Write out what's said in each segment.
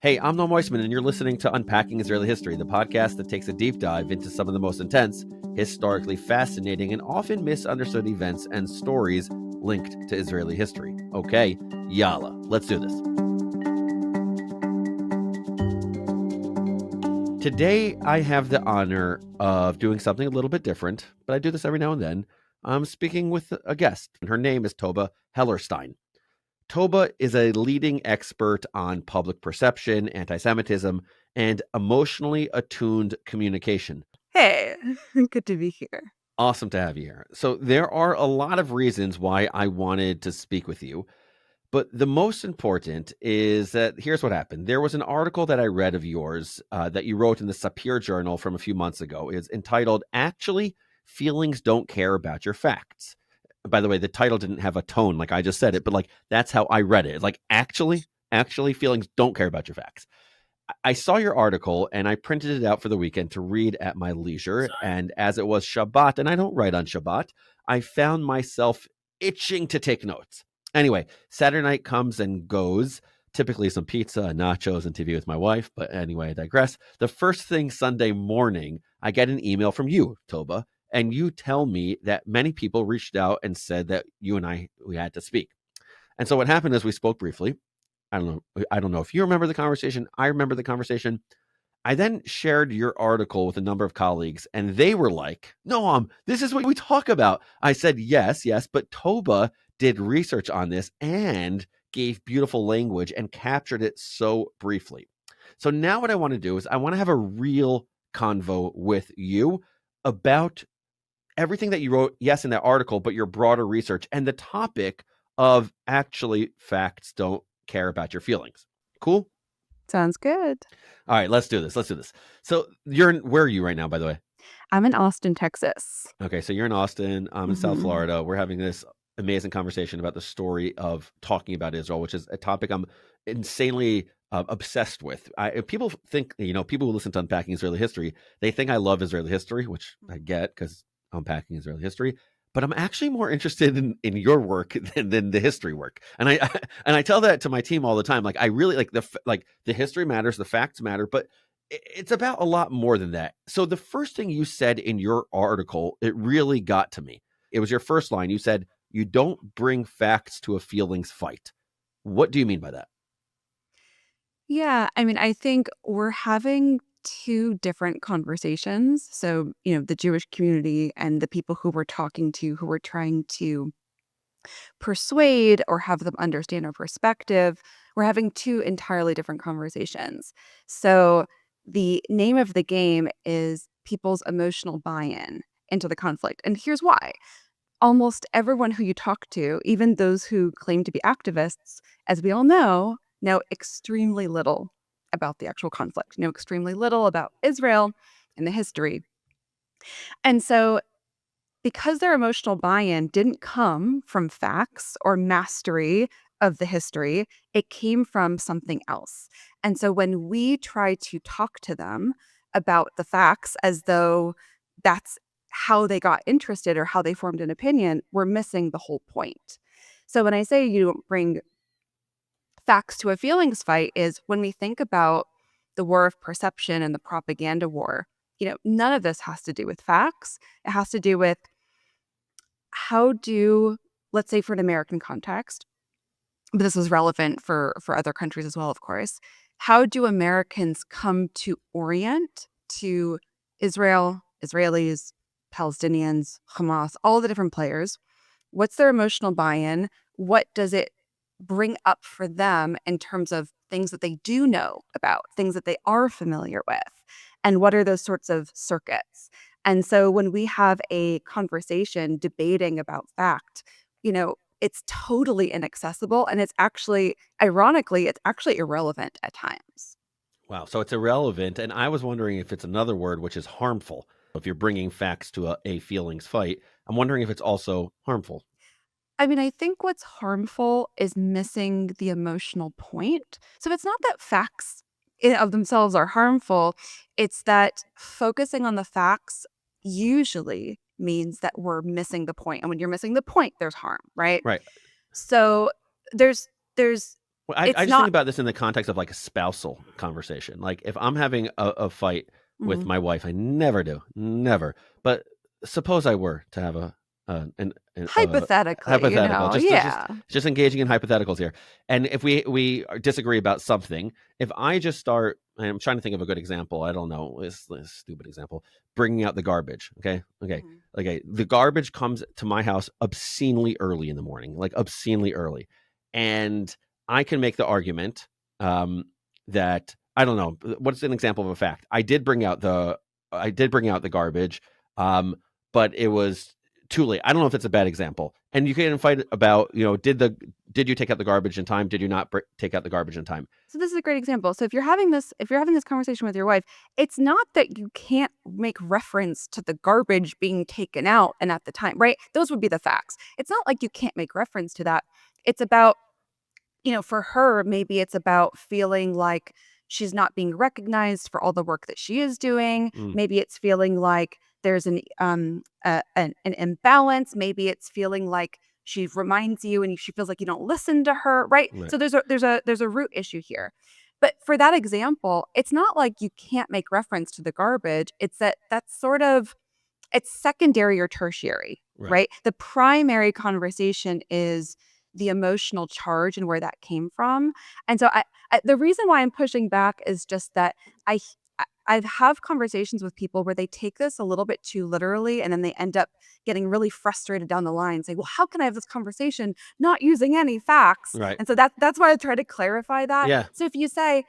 Hey, I'm Noam Weissman, and you're listening to Unpacking Israeli History, the podcast that takes a deep dive into some of the most intense, historically fascinating, and often misunderstood events and stories linked to Israeli history. Okay, yalla, let's do this. Today, I have the honor of doing something a little bit different, but I do this every now and then. I'm speaking with a guest, and her name is Toba Hellerstein. Toba is a leading expert on public perception, anti-Semitism, and emotionally attuned communication. Hey, good to be here. Awesome to have you here. So there are a lot of reasons why I wanted to speak with you, but the most important is that here's what happened. There was an article that I read of yours that you wrote in the Sapir Journal from a few months ago. It's entitled, Actually, Feelings Don't Care About Your Facts. By the way, the title didn't have a tone like I just said it, but like that's how I read it. Like actually, feelings don't care about your facts. I saw your article and I printed it out for the weekend to read at my leisure. And as it was Shabbat, and I don't write on Shabbat, I found myself itching to take notes. Anyway, Saturday night comes and goes. Typically some pizza and nachos and TV with my wife. But anyway, I digress. The first thing Sunday morning, I get an email from you, Toba, and you tell me that many people reached out and said that you and we had to speak. And so what happened is we spoke briefly. I don't know if you remember the conversation. I remember the conversation. I then shared your article with a number of colleagues, and they were like, Noam, this is what we talk about. I said, yes, but Toba did research on this and gave beautiful language and captured it so briefly. So now what I want to do is I want to have a real convo with you about everything that you wrote, yes, in that article, but your broader research and the topic of actually facts don't care about your feelings. Cool? Sounds good. All right, let's do this. So where are you right now, by the way? I'm in Austin, Texas. Okay, so you're in Austin. I'm in South Florida. We're having this amazing conversation about the story of talking about Israel, which is a topic I'm insanely obsessed with. People think, people who listen to Unpacking Israeli History, they think I love Israeli history, which I get because Unpacking Israeli History. But I'm actually more interested in your work than the history work, and I tell that to my team all the time. Like I really like the history matters, the facts matter, but it's about a lot more than that. So the first thing you said in your article, it really got to me. It was your first line. You said, "You don't bring facts to a feelings fight." What do you mean by that? Yeah, I think we're having two different conversations. So, the Jewish community and the people who we're talking to, who we're trying to persuade or have them understand our perspective, we're having two entirely different conversations. So, the name of the game is people's emotional buy-in into the conflict. And here's why. Almost everyone who you talk to, even those who claim to be activists, as we all know extremely little about the actual conflict, know extremely little about Israel and the history. And so, because their emotional buy-in didn't come from facts or mastery of the history, it came from something else. And so, when we try to talk to them about the facts as though that's how they got interested or how they formed an opinion, we're missing the whole point. So when I say you don't bring facts to a feelings fight is when we think about the war of perception and the propaganda war, none of this has to do with facts. It has to do with how do, let's say for an American context, but this is relevant for other countries as well, of course, how do Americans come to orient to Israel, Israelis, Palestinians, Hamas, all the different players? What's their emotional buy-in? What does it bring up for them in terms of things that they do know about, things that they are familiar with? And what are those sorts of circuits? And so when we have a conversation debating about fact, it's totally inaccessible. And it's actually, ironically, it's actually irrelevant at times. Wow, so it's irrelevant, and I was wondering if it's another word which is harmful. If you're bringing facts to a feelings fight, I'm wondering if it's also harmful. I think what's harmful is missing the emotional point. So it's not that facts of themselves are harmful. It's that focusing on the facts usually means that we're missing the point. And when you're missing the point, there's harm, right? Right. So there's Well, I It's just think not. about this in the context of like a spousal conversation. Like if I'm having a fight with Mhm. my wife, I never do, never. But suppose I were to have an Hypothetically, hypothetical, yeah. just engaging in hypotheticals here. And if we disagree about something, if I just start, I'm trying to think of a good example. I don't know, this stupid example, bringing out the garbage. Mhm. Okay. The garbage comes to my house obscenely early in the morning, like obscenely early, and I can make the argument that I don't know. What's an example of a fact? I did bring out the garbage, but it was too late. I don't know if it's a bad example. And you can fight about, did you take out the garbage in time? Did you not take out the garbage in time? So this is a great example. So if you're having this conversation with your wife, it's not that you can't make reference to the garbage being taken out and at the time, right? Those would be the facts. It's not like you can't make reference to that. It's about, for her, maybe it's about feeling like she's not being recognized for all the work that she is doing. Mm, Maybe it's feeling like there's an imbalance. Maybe it's feeling like she reminds you and she feels like you don't listen to her, right? right, So there's a root issue here. But for that example, it's not like you can't make reference to the garbage. It's that's sort of it's secondary or tertiary, right, right? The primary conversation is the emotional charge and where that came from. And so the reason why I'm pushing back is just that I I have conversations with people where they take this a little bit too literally and then they end up getting really frustrated down the line saying, well, how can I have this conversation not using any facts? right. And so that's why I try to clarify that. Yeah, So if you say,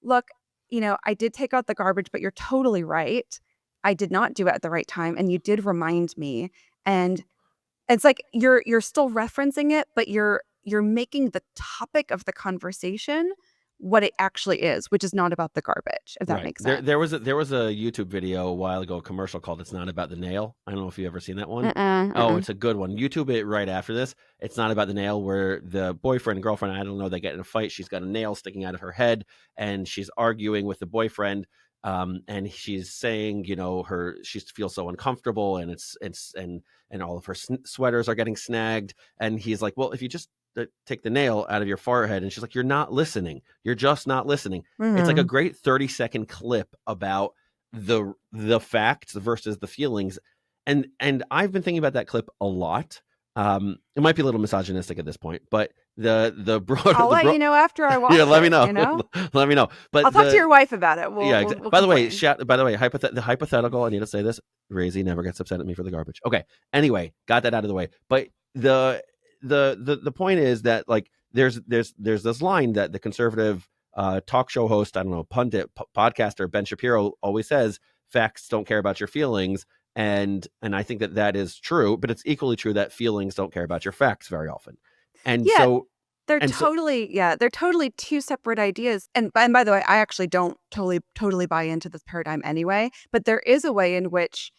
look, I did take out the garbage, but you're totally right. I did not do it at the right time, and you did remind me. And it's like you're still referencing it, but you're making the topic of the conversation what it actually is, which is not about the garbage, if that right. makes There, sense. there was a YouTube video a while ago, a commercial called "It's Not About the Nail." I don't know if you've ever seen that one. Uh-uh, Oh, uh-uh. it's a good one. YouTube it right after this. It's not about the nail, where the boyfriend and girlfriend, I don't know, they get in a fight. She's got a nail sticking out of her head, and she's arguing with the boyfriend. And she's saying, she feels so uncomfortable, and and all of her sweaters are getting snagged. And he's like, well, if you just take the nail out of your forehead, and she's like, you're not listening. You're just not listening. It's like a Mhm. great 30-second clip about the facts versus the feelings, and I've been thinking about that clip a lot. It might be a little misogynistic at this point, but the broader I'll the let bro you know after I yeah, watch let me it, know. you know? Let me know. I'll But talk to your wife about it. We'll yeah, we'll, we'll by the way, complain. the hypothetical, I need to say this. Razy never gets upset at me for the garbage. Okay. Anyway, got that out of the way. But the point is that, like, there's this line that the conservative talk show host, I don't know, pundit, podcaster Ben Shapiro always says: facts don't care about your feelings. And I think that is true, but it's equally true that feelings don't care about your facts very often. And Yeah, so they're and so totally yeah, they're totally two separate ideas. And by the way, I actually don't totally buy into this paradigm anyway, but there is a way in which,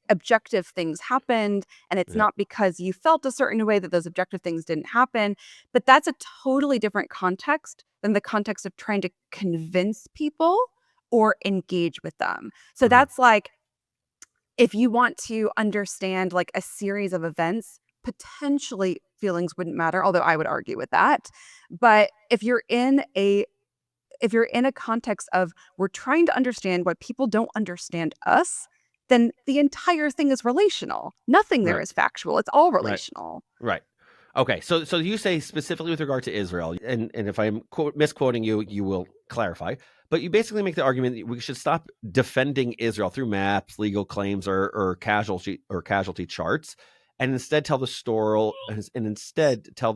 objective things happened, and it's yeah, not because you felt a certain way that those objective things didn't happen, but that's a totally different context than the context of trying to convince people or engage with them. So uh-huh, that's like if you want to understand like a series of events, potentially feelings wouldn't matter, although I would argue with that. But if you're in a context of we're trying to understand why people don't understand us, then the entire thing is relational. Nothing there right. is factual. It's all Right. relational. Right. Okay. So you say specifically with regard to Israel, and if I'm misquoting you, you will clarify. But you basically make the argument that we should stop defending Israel through maps, legal claims, or casualty charts, and instead tell the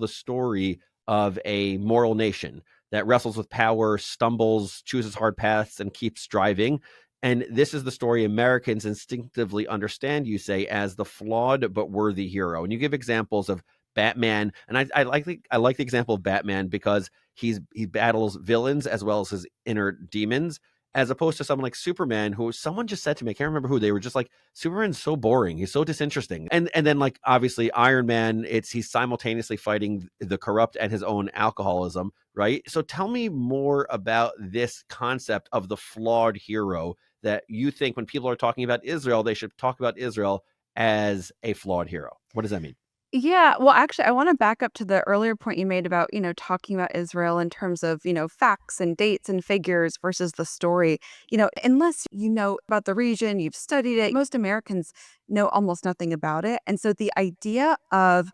story of a moral nation that wrestles with power, stumbles, chooses hard paths, and keeps striving. And this is the story Americans instinctively understand, you say, as the flawed but worthy hero. And you give examples of Batman, and I like the example of Batman because he battles villains as well as his inner demons, as opposed to someone like Superman, who someone just said to me, I can't remember who, they were just like, Superman's so boring, he's so disinteresting. And then, like, obviously Iron Man, he's simultaneously fighting the corrupt and his own alcoholism, right? So tell me more about this concept of the flawed hero, that you think when people are talking about Israel, they should talk about Israel as a flawed hero. What does that mean? Yeah, well, actually, I want to back up to the earlier point you made about, talking about Israel in terms of, facts and dates and figures versus the story. Unless you know about the region, you've studied it, most Americans know almost nothing about it. And so the idea of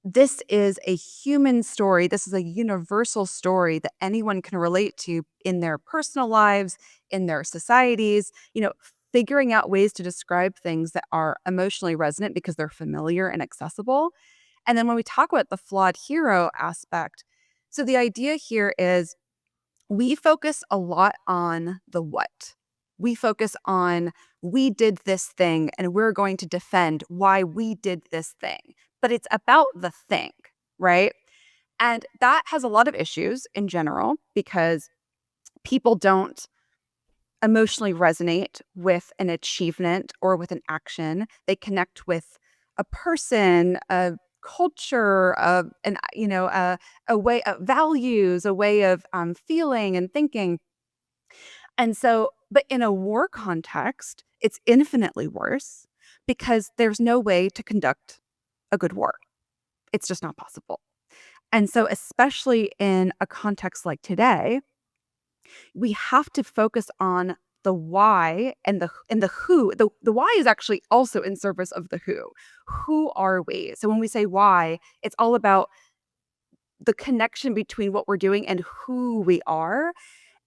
this is a human story, this is a universal story that anyone can relate to in their personal lives, in their societies, figuring out ways to describe things that are emotionally resonant because they're familiar and accessible. And then when we talk about the flawed hero aspect, so the idea here is we focus a lot on the what. We focus on we did this thing and we're going to defend why we did this thing. But it's about the thing, right? And that has a lot of issues in general because people don't emotionally resonate with an achievement or with an action. They connect with a person, a culture, a way of values, a way of feeling and thinking. And so, but in a war context, it's infinitely worse because there's no way to conduct a good war. It's just not possible. And so, especially in a context like today, we have to focus on the why and the who. The why is actually also in service of the who. Who are we? So when we say why, it's all about the connection between what we're doing and who we are.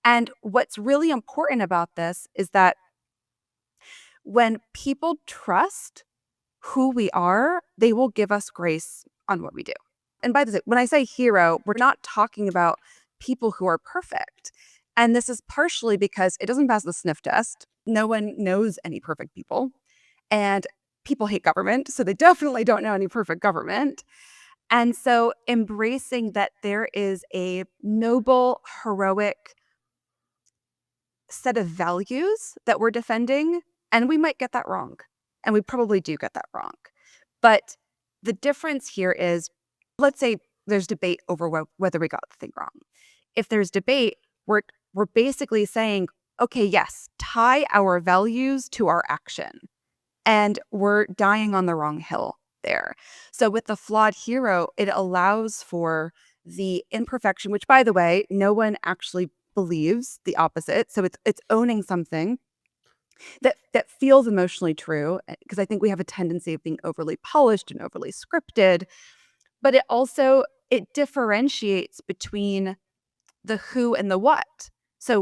And what's really important about this is that when people trust who we are, they will give us grace on what we do. And by the way, when I say hero, we're not talking about people who are perfect. And this is partially because it doesn't pass the sniff test. No one knows any perfect people. And people hate government. So they definitely don't know any perfect government. And so embracing that there is a noble, heroic set of values that we're defending, and we might get that wrong. And we probably do get that wrong. But the difference here is, let's say there's debate over whether we got the thing wrong. If there's debate, we're basically saying, okay, yes, tie our values to our action. And we're dying on the wrong hill there. So with the flawed hero, it allows for the imperfection, which, by the way, no one actually believes the opposite. So it's owning something that feels emotionally true, because I think we have a tendency of being overly polished and overly scripted, but it differentiates between the who and the what. So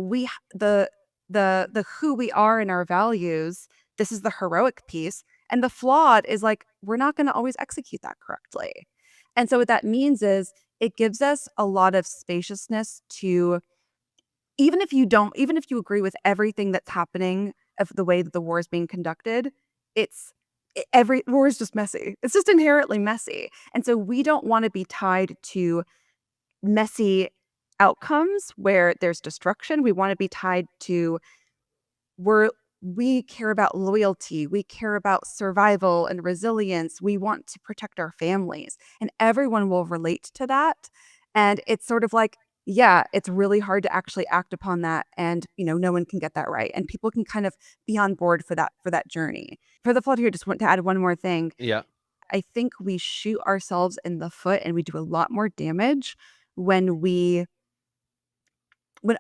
the who we are and our values, this is the heroic piece, and the flawed is like we're not going to always execute that correctly. And so what that means is it gives us a lot of spaciousness to, even if you agree with everything that's happening of the way that the war is being conducted, every war is just messy. It's just inherently messy. And so we don't want to be tied to messy outcomes where there's destruction. We want to be tied to where we care about loyalty, we care about survival and resilience. We want to protect our families, and everyone will relate to that. And it's sort of like, yeah, it's really hard to actually act upon that, and no one can get that right, and people can kind of be on board for that journey. For the flood here, just want to add one more thing. Yeah. I think we shoot ourselves in the foot and we do a lot more damage when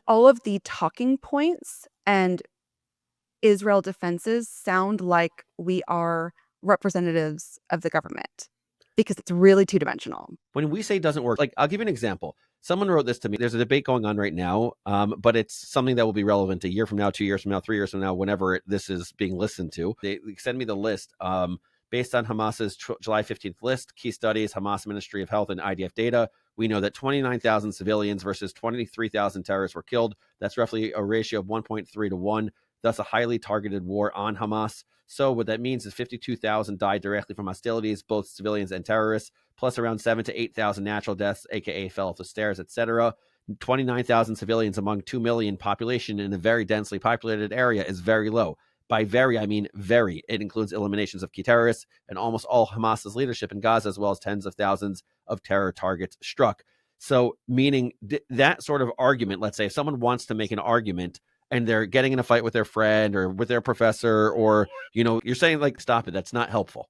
all of the talking points and Israel defenses sound like we are representatives of the government, because it's really two-dimensional. When we say doesn't work, like I'll give you an example. Someone wrote this to me. There's a debate going on right now, but it's something that will be relevant a year from now, 2 years from now, 3 years from now, whenever this is being listened to. They send me the list based on Hamas's July 15th list, key studies, Hamas Ministry of Health and IDF data. We know that 29,000 civilians versus 23,000 terrorists were killed. That's roughly a ratio of 1.3 to 1. Thus, a highly targeted war on Hamas. So what that means is 52,000 died directly from hostilities, both civilians and terrorists, plus around 7,000 to 8,000 natural deaths, aka fell off the stairs, etc. 29,000 civilians among 2 million population in a very densely populated area is very low. By very, I mean very. It includes eliminations of key terrorists and almost all Hamas's leadership in Gaza, as well as tens of thousands of terror targets struck. So, meaning that sort of argument, let's say if someone wants to make an argument and they're getting in a fight with their friend or with their professor, or, you're saying like, stop it, that's not helpful.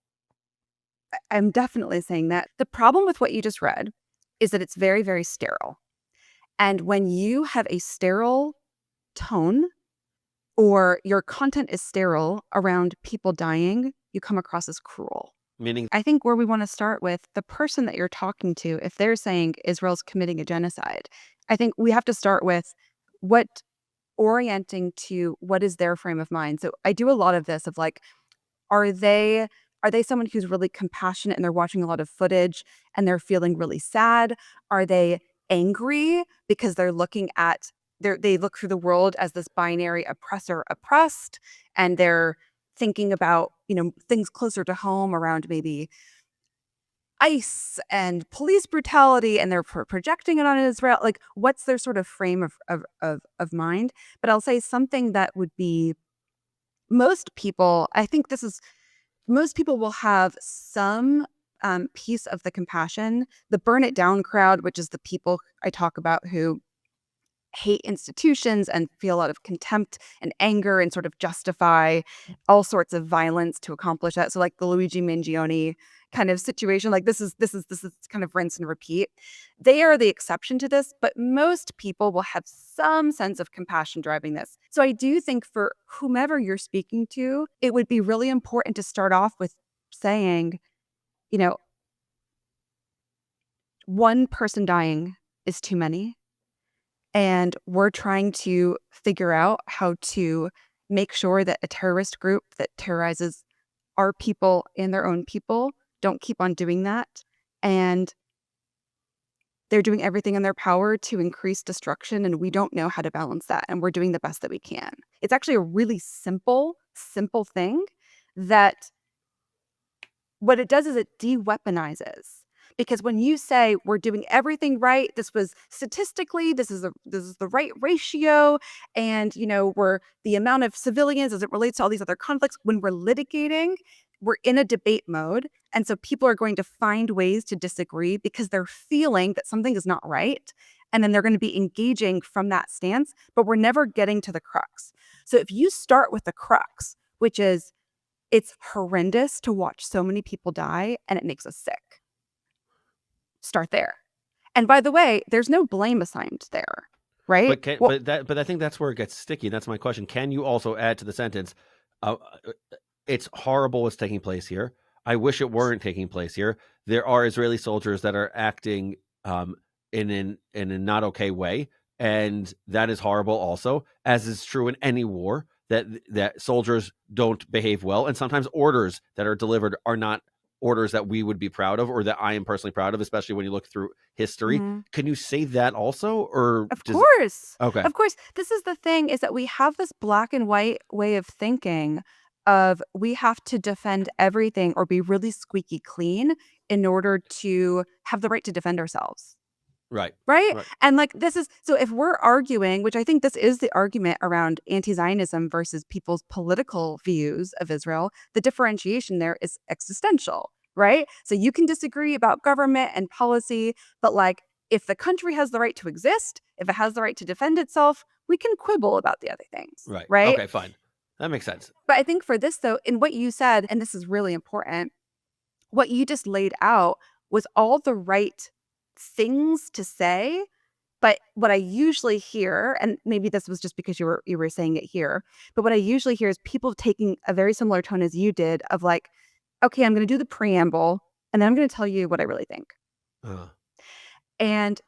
I'm definitely saying that. The problem with what you just read is that it's very, very sterile. And when you have a sterile tone or your content is sterile around people dying, you come across as cruel. Meaning, I think where we want to start with the person that you're talking to, if they're saying Israel's committing a genocide, I think we have to start with what orienting to what is their frame of mind. So I do a lot of this of like, are they someone who's really compassionate and they're watching a lot of footage and they're feeling really sad? Are they angry because they're looking at they look through the world as this binary oppressor oppressed, and they're thinking about, things closer to home around maybe ICE and police brutality, and they're projecting it on Israel? Like, what's their sort of frame of mind? But I'll say something that would be most people, I think this is most people will have some piece of the compassion. The burn it down crowd, which is the people I talk about who hate institutions and feel a lot of contempt and anger and sort of justify all sorts of violence to accomplish that. So like the Luigi Mangione kind of situation, like this is kind of rinse and repeat. They are the exception to this, but most people will have some sense of compassion driving this. So I do think for whomever you're speaking to, it would be really important to start off with saying, you know, one person dying is too many. And we're trying to figure out how to make sure that a terrorist group that terrorizes our people and their own people don't keep on doing that. And they're doing everything in their power to increase destruction, and we don't know how to balance that. And we're doing the best that we can. It's actually a really simple thing that what it does is it de-weaponizes. Because when you say we're doing everything right, this was statistically, this is the right ratio, and we're the amount of civilians as it relates to all these other conflicts. When we're litigating, we're in a debate mode, and so people are going to find ways to disagree because they're feeling that something is not right, and then they're going to be engaging from that stance. But we're never getting to the crux. So if you start with the crux, which is it's horrendous to watch so many people die, and it makes us sick. Start there. And by the way, there's no blame assigned there, right? but I think that's where it gets sticky. That's my question. Can you also add to the sentence, uh, it's horrible what's taking place here. I wish it weren't taking place here. There are Israeli soldiers that are acting in a not okay way, and that is horrible also, as is true in any war, that soldiers don't behave well, and sometimes orders that are delivered are not orders that we would be proud of, or that I am personally proud of, especially when you look through history. Mm-hmm. Can you say that also, or of course? Okay, Of course. This is the thing, is that we have this black and white way of thinking of we have to defend everything or be really squeaky clean in order to have the right to defend ourselves. right? Right? And like this is, so if we're arguing, which I think this is the argument around anti-Zionism versus people's political views of Israel, the differentiation there is existential, right? So you can disagree about government and policy, but like if the country has the right to exist, if it has the right to defend itself, we can quibble about the other things. Right? Okay, fine. That makes sense. But I think for this though, in what you said, and this is really important, what you just laid out was all the right things to say. But what I usually hear, and maybe this was just because you were saying it here, but what I usually hear is people taking a very similar tone as you did of like, okay, I'm going to do the preamble, and then I'm going to tell you what I really think. And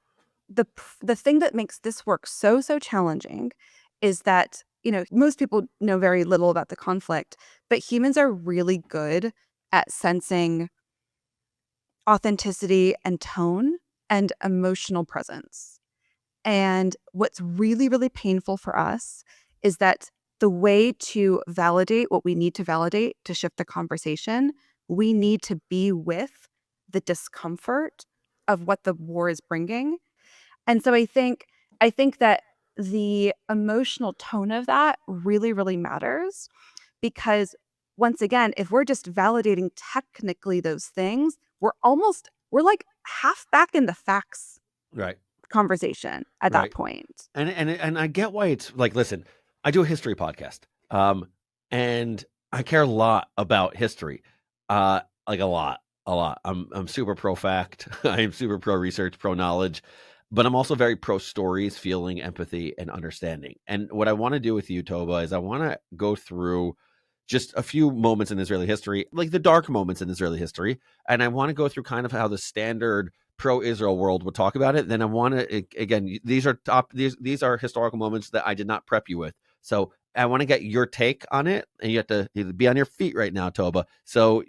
the thing that makes this work so challenging is that, most people know very little about the conflict, but humans are really good at sensing authenticity and tone and emotional presence. And what's really, really painful for us is that the way to validate what we need to validate to shift the conversation, we need to be with the discomfort of what the war is bringing. And so I think that the emotional tone of that really, really matters, because once again, if we're just validating technically those things, we're like half back in the facts conversation at that point. And I get why it's like, listen, I do a history podcast, and I care a lot about history, like a lot. A lot. I'm super pro fact. I am super pro research, pro knowledge, but I'm also very pro stories, feeling, empathy, and understanding. And what I want to do with you, Toba, is I want to go through just a few moments in Israeli history, like the dark moments in Israeli history, and I want to go through kind of how the standard pro-Israel world would talk about it. Then I want to again, these are historical moments that I did not prep you with. So I want to get your take on it, and you have to be on your feet right now, Toba. So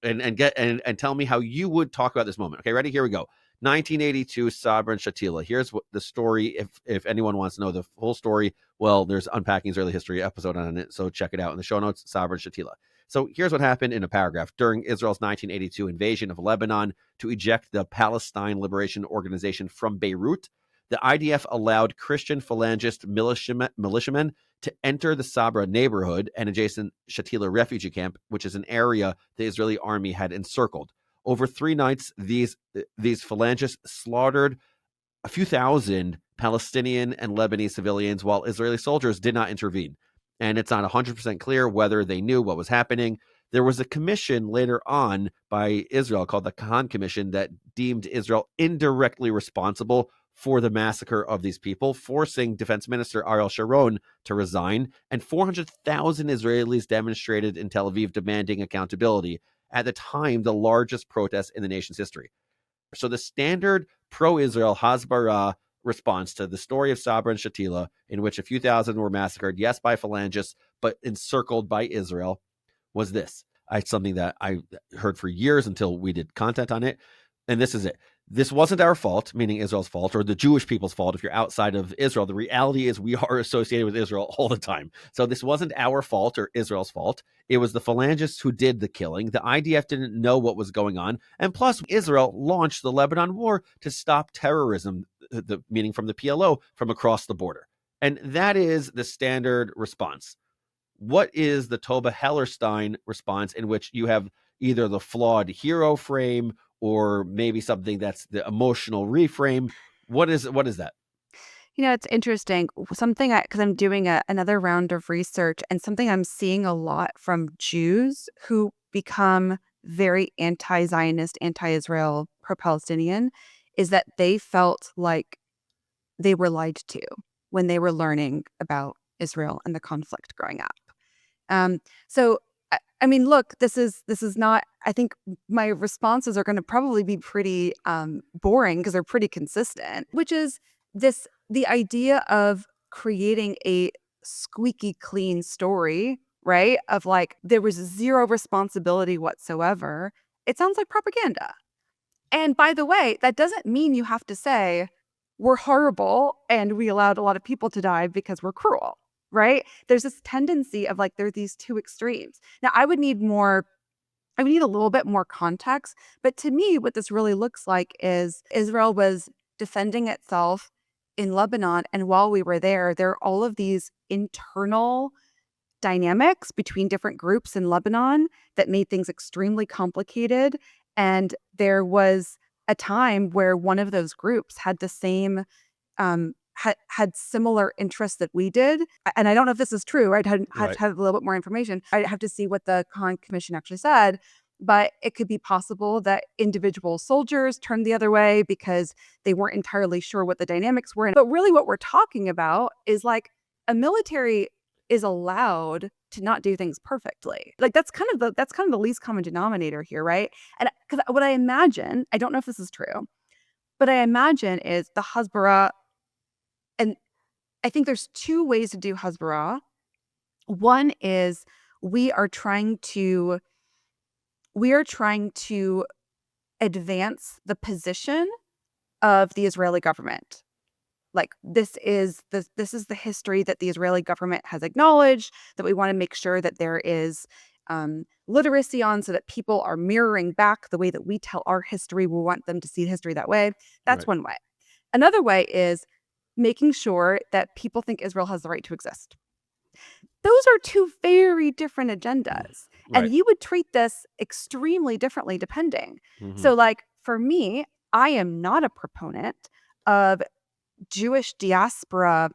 and tell me how you would talk about this moment. Okay, ready? Here we go. 1982, Sabra and Shatila. Here's what the story. If anyone wants to know the full story, well, there's Unpacking Israeli History episode on it, so check it out in the show notes. Sabra and Shatila. So here's what happened in a paragraph. During Israel's 1982 invasion of Lebanon to eject the Palestine Liberation Organization from Beirut, the IDF allowed Christian Phalangist militiamen to enter the Sabra neighborhood and adjacent Shatila refugee camp, which is an area the Israeli army had encircled. Over 3 nights, these Phalangists slaughtered a few thousand Palestinian and Lebanese civilians while Israeli soldiers did not intervene. And it's not 100% clear whether they knew what was happening. There was a commission later on by Israel called the Kahan Commission that deemed Israel indirectly responsible for the massacre of these people, forcing Defense Minister Ariel Sharon to resign, and 400,000 Israelis demonstrated in Tel Aviv demanding accountability, at the time the largest protest in the nation's history. So the standard pro-Israel Hasbara response to the story of Sabra and Shatila, in which a few thousand were massacred, yes, by Phalangists, but encircled by Israel, was this. It's something that I heard for years until we did content on it. And this is it. This wasn't our fault, meaning Israel's fault, or the Jewish people's fault if you're outside of Israel. The reality is we are associated with Israel all the time. So this wasn't our fault or Israel's fault. It was the Phalangists who did the killing. The IDF didn't know what was going on. And plus, Israel launched the Lebanon War to stop terrorism, meaning from the PLO, from across the border. And that is the standard response. What is the Toba Hellerstein response, in which you have either the flawed hero frame or maybe something that's the emotional reframe? What is that? It's interesting. Something because I'm doing another round of research, and something I'm seeing a lot from Jews who become very anti-Zionist, anti-Israel, pro-Palestinian, is that they felt like they were lied to when they were learning about Israel and the conflict growing up. So I mean, look, this is not. I think my responses are going to probably be pretty boring because they're pretty consistent, which is the idea of creating a squeaky clean story, right? Of like there was zero responsibility whatsoever. It sounds like propaganda. And by the way, that doesn't mean you have to say we're horrible and we allowed a lot of people to die because we're cruel, right? There's this tendency of like there are these two extremes. Now, I would need a little bit more context, but to me what this really looks like is Israel was defending itself in Lebanon, and while we were there are all of these internal dynamics between different groups in Lebanon that made things extremely complicated. And there was a time where one of those groups had the same had similar interests that we did. And I don't know if this is true. I'd have Right. to have a little bit more information. I'd have to see what the Khan Commission actually said. But it could be possible that individual soldiers turned the other way because they weren't entirely sure what the dynamics were. But really what we're talking about is like a military is allowed to not do things perfectly. Like that's kind of the least common denominator here, right? And because what I imagine, I don't know if this is true, but I imagine is the Hasbara, and I think there's two ways to do Hasbara. One is we are trying to advance the position of the Israeli government. Like this is the history that the Israeli government has acknowledged, that we want to make sure that there is literacy on, so that people are mirroring back the way that we tell our history. We want them to see history that way. That's Right. one way. Another way is making sure that people think Israel has the right to exist. Those are two very different agendas. And Right. you would treat this extremely differently depending. Mm-hmm. So like for me, I am not a proponent of Jewish diaspora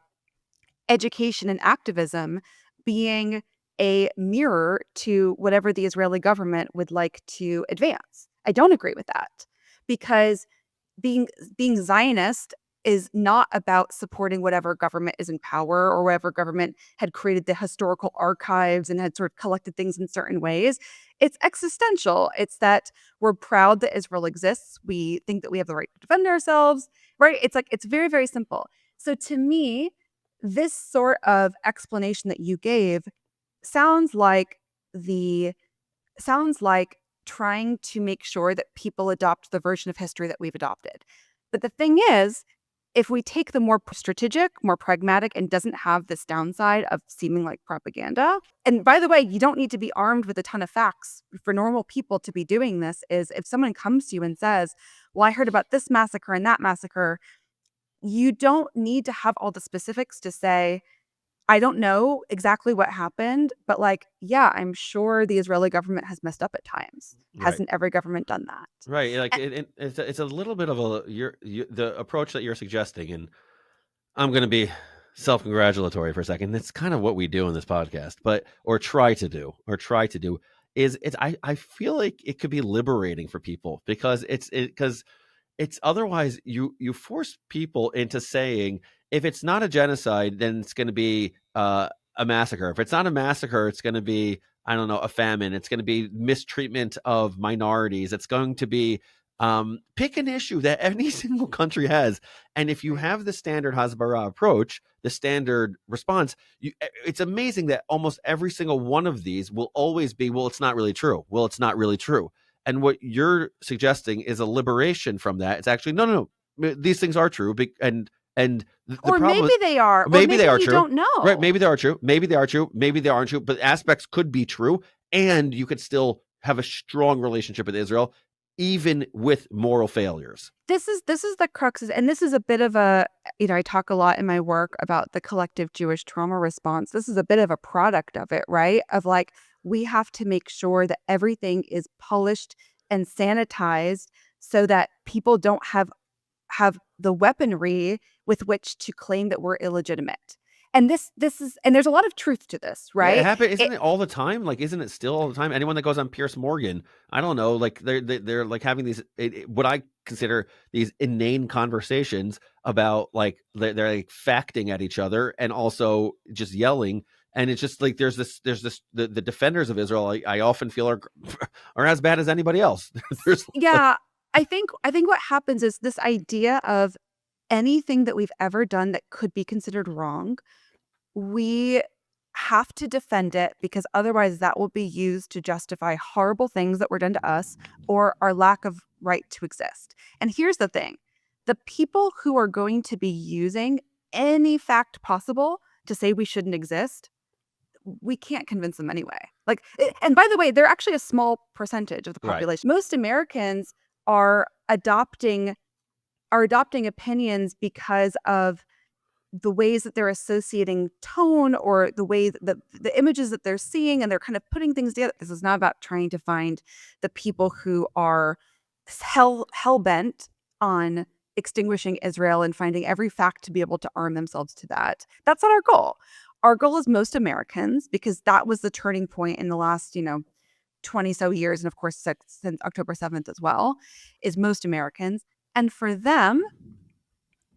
education and activism being a mirror to whatever the Israeli government would like to advance. I don't agree with that, because being Zionist is not about supporting whatever government is in power or whatever government had created the historical archives and had sort of collected things in certain ways. It's existential. It's that we're proud that Israel exists. We think that we have the right to defend ourselves, right? It's like, it's very, very simple. So to me, this sort of explanation that you gave sounds like the sounds like trying to make sure that people adopt the version of history that we've adopted. But the thing is, if we take the more strategic, more pragmatic, and doesn't have this downside of seeming like propaganda. And by the way, you don't need to be armed with a ton of facts for normal people to be doing this. Is if someone comes to you and says, well, I heard about this massacre and that massacre, you don't need to have all the specifics to say, I don't know exactly what happened, but like, yeah, I'm sure the Israeli government has messed up at times. Right. Hasn't every government done that? Right. Like A- it's a little bit of the approach that you're suggesting, and I'm going to be self-congratulatory for a second. That's kind of what we do in this podcast, but or try to do is I feel like it could be liberating for people because it's otherwise you force people into saying if it's not a genocide, then it's going to be a massacre. If it's not a massacre, it's going to be, I don't know, a famine. It's going to be mistreatment of minorities. It's going to be pick an issue that any single country has, and if you Right. have the standard Hasbara approach, the standard response, it's amazing that almost every single one of these will always be, well, it's not really true. Well, it's not really true. And what you're suggesting is a liberation from that. It's actually no. These things are true, and the Or problem maybe is they are, or maybe maybe they are you true, don't right? know. Maybe they are true. Maybe they are true. Maybe they aren't true. But aspects could be true, and you could still have a strong relationship with Israel, even with moral failures. This is the crux, and this is a bit of a, I talk a lot in my work about the collective Jewish trauma response. This is a bit of a product of it, right? Of like, we have to make sure that everything is polished and sanitized so that people don't have the weaponry with which to claim that we're illegitimate. And this is, and there's a lot of truth to this, Yeah, it right? happens. Isn't It, it all the time? Like, isn't it still all the time? Anyone that goes on Pierce Morgan, I don't know, like they're like having these what I consider these inane conversations about like they're like facting at each other and also just yelling. And it's just like there's this the defenders of Israel. I often feel are as bad as anybody else. There's like, yeah, I think what happens is this idea of anything that we've ever done that could be considered wrong, we have to defend it, because otherwise that will be used to justify horrible things that were done to us or our lack of right to exist. And here's the thing, the people who are going to be using any fact possible to say we shouldn't exist, we can't convince them anyway. Like, and by the way, they're actually a small percentage of the right. population. Most Americans are adopting opinions because of the ways that they're associating tone, or the way that the images that they're seeing, and they're kind of putting things together. This is not about trying to find the people who are hell bent on extinguishing Israel and finding every fact to be able to arm themselves to that. That's not our goal. Our goal is most Americans, because that was the turning point in the last, 20 so years, and of course since October 7th as well, is most Americans. And for them,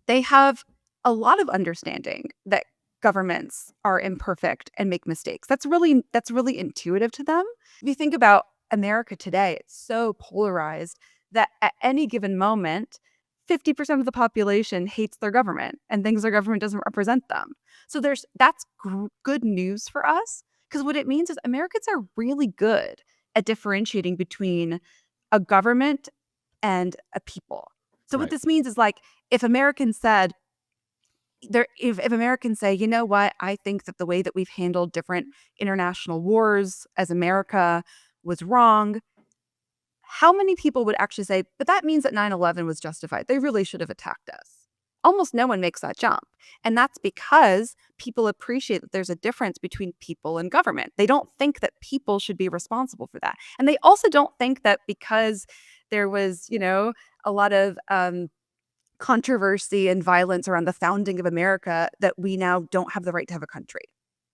they have a lot of understanding that governments are imperfect and make mistakes. That's really intuitive to them. If you think about America today, it's so polarized that at any given moment, 50% of the population hates their government and thinks their government doesn't represent them. So that's good news for us, because what it means is Americans are really good at differentiating between a government and a people. So what Right. this means is, like, if Americans said if Americans say, you know what, I think that the way that we've handled different international wars as America was wrong, how many people would actually say, but that means that 9/11 was justified? They really should have attacked us. Almost no one makes that jump. And that's because people appreciate that there's a difference between people and government. They don't think that people should be responsible for that. And they also don't think that because there was, a lot of controversy and violence around the founding of America, that we now don't have the right to have a country.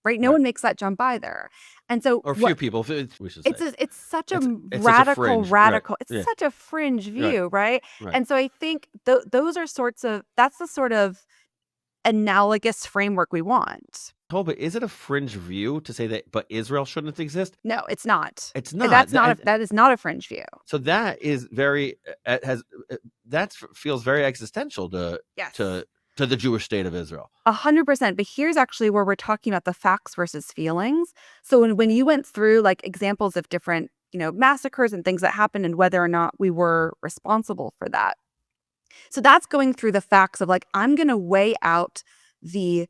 right? No Right. one makes that jump either. And so Or few what people, we should say. it's such a It's such a radical, fringe. Right. it's Yeah. such a fringe Right. view, right? Right. And so I think those are that's the sort of analogous framework we want. Toba, is it a fringe view to say that, but Israel shouldn't exist? No, it's not. It's not. That is not a fringe view. So that is very has that feels very existential Yes. to to the Jewish state of Israel. 100%. But here's actually where we're talking about the facts versus feelings. So when you went through like examples of different, massacres and things that happened and whether or not we were responsible for that. So that's going through the facts of like, I'm going to weigh out the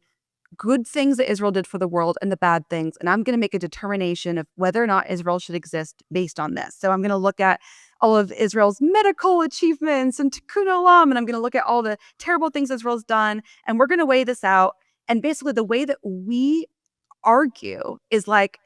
good things that Israel did for the world and the bad things. And I'm going to make a determination of whether or not Israel should exist based on this. So I'm going to look at all of Israel's medical achievements and tikkun olam, and I'm going to look at all the terrible things Israel's done. And we're going to weigh this out. And basically the way that we argue is like,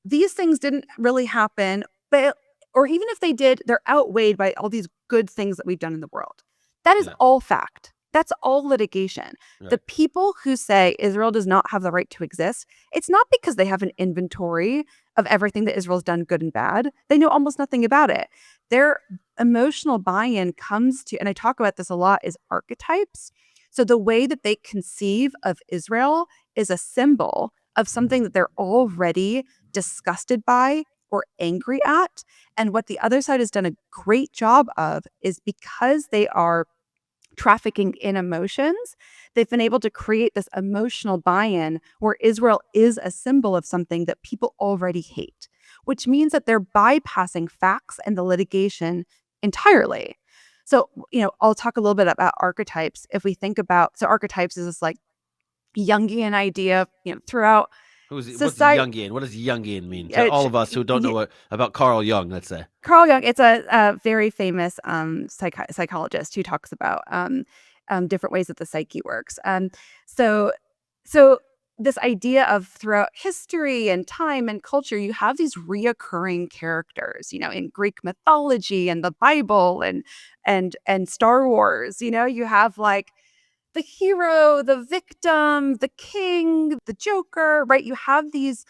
these things didn't really happen, but or even if they did, they're outweighed by all these good things that we've done in the world. That is Yeah. all fact. That's all litigation. Right. The people who say Israel does not have the right to exist, it's not because they have an inventory of everything that Israel's done good and bad. They know almost nothing about it. Their emotional buy-in comes to, and I talk about this a lot, is archetypes. So the way that they conceive of Israel is a symbol of something that they're already disgusted by or angry at. And what the other side has done a great job of is because they are trafficking in emotions, they've been able to create this emotional buy-in where Israel is a symbol of something that people already hate, which means that they're bypassing facts and the litigation entirely. So, I'll talk a little bit about archetypes. If we think about, so archetypes is this like Jungian idea, throughout What's society. Jungian? What does Jungian mean to all of us who don't know about Carl Jung? Let's say Carl Jung. It's a very famous psychologist who talks about different ways that the psyche works. So this idea of throughout history and time and culture, you have these reoccurring characters, in Greek mythology and the Bible and Star Wars. You have like the hero, the victim, the king, the Joker, right? You have these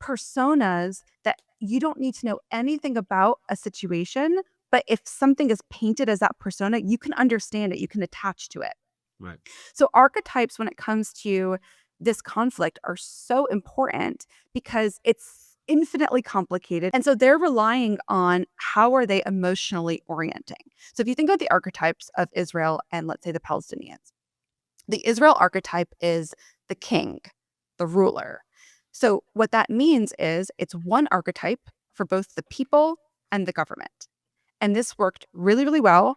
personas that you don't need to know anything about a situation, but if something is painted as that persona, you can understand it, you can attach to it. right. So archetypes, when it comes to this conflict, are so important because it's infinitely complicated. And so they're relying on how are they emotionally orienting. So if you think about the archetypes of Israel and let's say the Palestinians, the Israel archetype is the king, the ruler. So what that means is it's one archetype for both the people and the government. And this worked really, really well.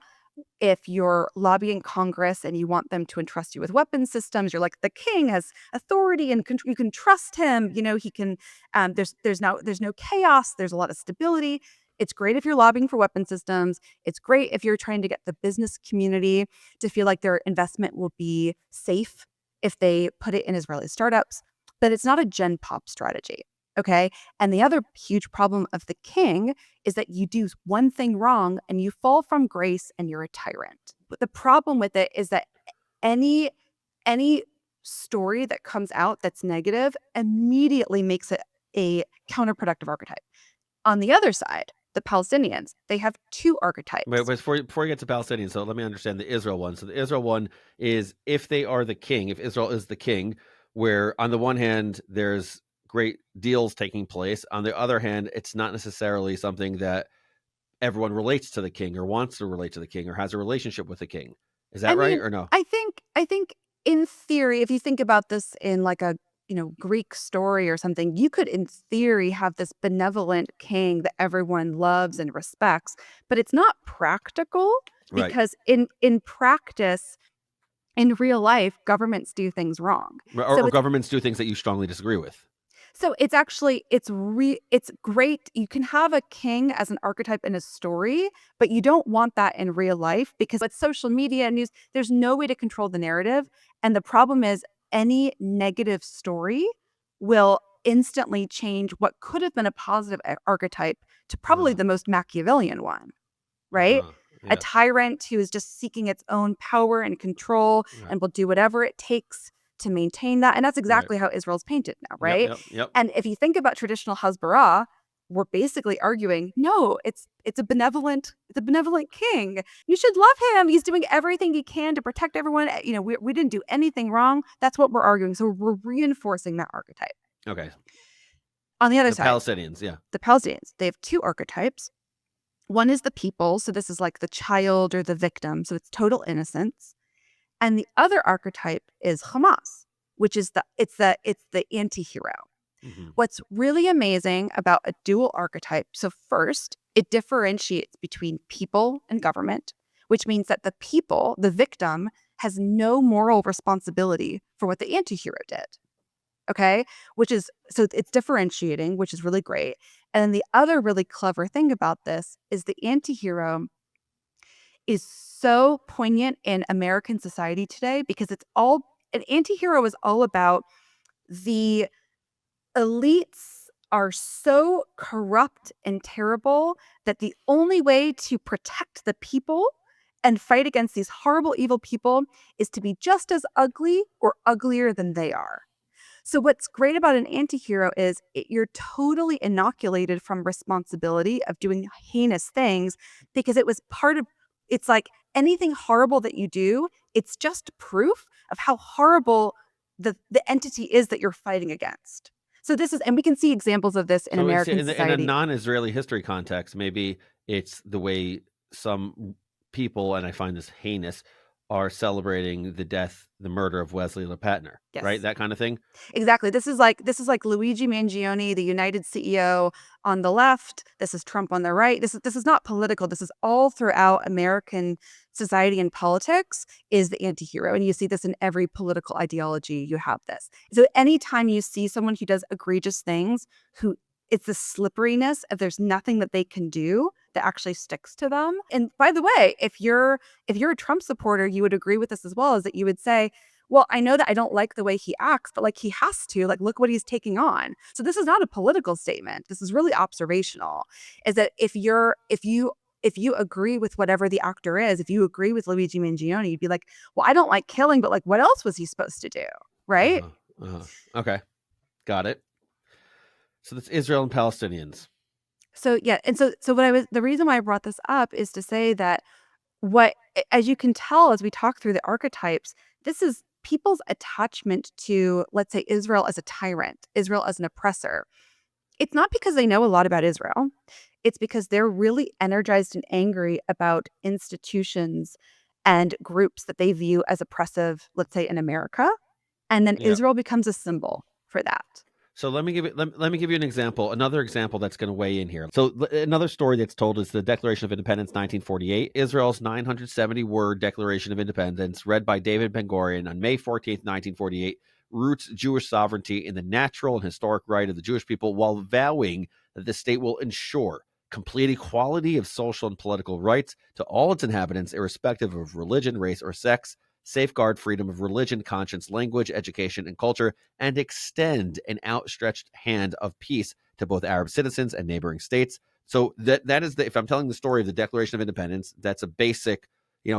If you're lobbying Congress and you want them to entrust you with weapon systems, you're like, the king has authority and you can trust him. He can. There's no chaos. There's a lot of stability. It's great if you're lobbying for weapon systems. It's great if you're trying to get the business community to feel like their investment will be safe if they put it in Israeli startups. But it's not a gen pop strategy. Okay. And the other huge problem of the king is that you do one thing wrong and you fall from grace and you're a tyrant. But the problem with it is that any story that comes out that's negative immediately makes it a counterproductive archetype. On the other side, the Palestinians, they have two archetypes. Wait, before you get to Palestinians, so let me understand the Israel one. So the Israel one is if they are the king, if Israel is the king, where on the one hand there's great deals taking place, on the other hand it's not necessarily something that everyone relates to the king or wants to relate to the king or has a relationship with the king. Is that right or no? I think in theory, if you think about this in like a Greek story or something, you could in theory have this benevolent king that everyone loves and respects, but it's not practical Right. because in practice, in real life, governments do things wrong. Or governments do things that you strongly disagree with. So it's actually it's great. You can have a king as an archetype in a story, but you don't want that in real life because with social media and news, there's no way to control the narrative. And the problem is any negative story will instantly change what could have been a positive archetype to probably the most Machiavellian one, right? Yeah. A tyrant who is just seeking its own power and control and will do whatever it takes to maintain that. And that's Right. exactly how Israel's painted now, Yep. right? Yep. Yep. And if you think about traditional Hasbara, we're basically arguing, no, it's a benevolent king. You should love him. He's doing everything he can to protect everyone. We didn't do anything wrong. That's what we're arguing. So we're reinforcing that archetype. Okay. On the other The side, Palestinians, yeah. the Palestinians, they have two archetypes. One is the people, so this is like the child or the victim, so it's total innocence. And the other archetype is Hamas, which is the anti-hero. Mm-hmm. What's really amazing about a dual archetype, so first, it differentiates between people and government, which means that the people, the victim, has no moral responsibility for what the anti-hero did. Okay, so it's differentiating, which is really great. And then the other really clever thing about this is the anti-hero is so poignant in American society today because an anti-hero is all about the elites are so corrupt and terrible that the only way to protect the people and fight against these horrible, evil people is to be just as ugly or uglier than they are. So what's great about an anti-hero is you're totally inoculated from responsibility of doing heinous things because it's like anything horrible that you do, it's just proof of how horrible the entity is that you're fighting against. So and we can see examples of this in So it's American in a society. non-Israeli history context, maybe it's the way some people, and I find this heinous, are celebrating the murder of Wesley LePatner, Yes. right? That kind of thing. Exactly. This is like Luigi Mangione, the United CEO on the left. This is Trump on the right. This is not political. This is all throughout American society and politics is the anti-hero. And you see this in every political ideology. You have this. So anytime you see someone who does egregious things, it's the slipperiness of there's nothing that they can do that actually sticks to them. And by the way, if you're a Trump supporter, you would agree with this as well, is that you would say, well, I know that I don't like the way he acts, but like he has to, like, look what he's taking on. So this is not a political statement. This is really observational. Is that if you agree with whatever the actor is, if you agree with Luigi Mangione, you'd be like, well, I don't like killing, but like, what else was he supposed to do? Right? Okay. Got it. So that's Israel and Palestinians. So yeah, and so the reason why I brought this up is to say that as you can tell as we talk through the archetypes, this is people's attachment to, let's say, Israel as a tyrant, Israel as an oppressor. It's not because they know a lot about Israel. It's because they're really energized and angry about institutions and groups that they view as oppressive, let's say in America. And then Israel becomes a symbol for that. So let me give you an example, another example that's going to weigh in here. So another story that's told is the Declaration of Independence, 1948, Israel's 970-word Declaration of Independence, read by David Ben-Gurion on May 14th, 1948, roots Jewish sovereignty in the natural and historic right of the Jewish people while vowing that the state will ensure complete equality of social and political rights to all its inhabitants, irrespective of religion, race, or sex, safeguard freedom of religion, conscience, language, education, and culture, and extend an outstretched hand of peace to both Arab citizens and neighboring states. So that is if I'm telling the story of the Declaration of Independence, that's a basic,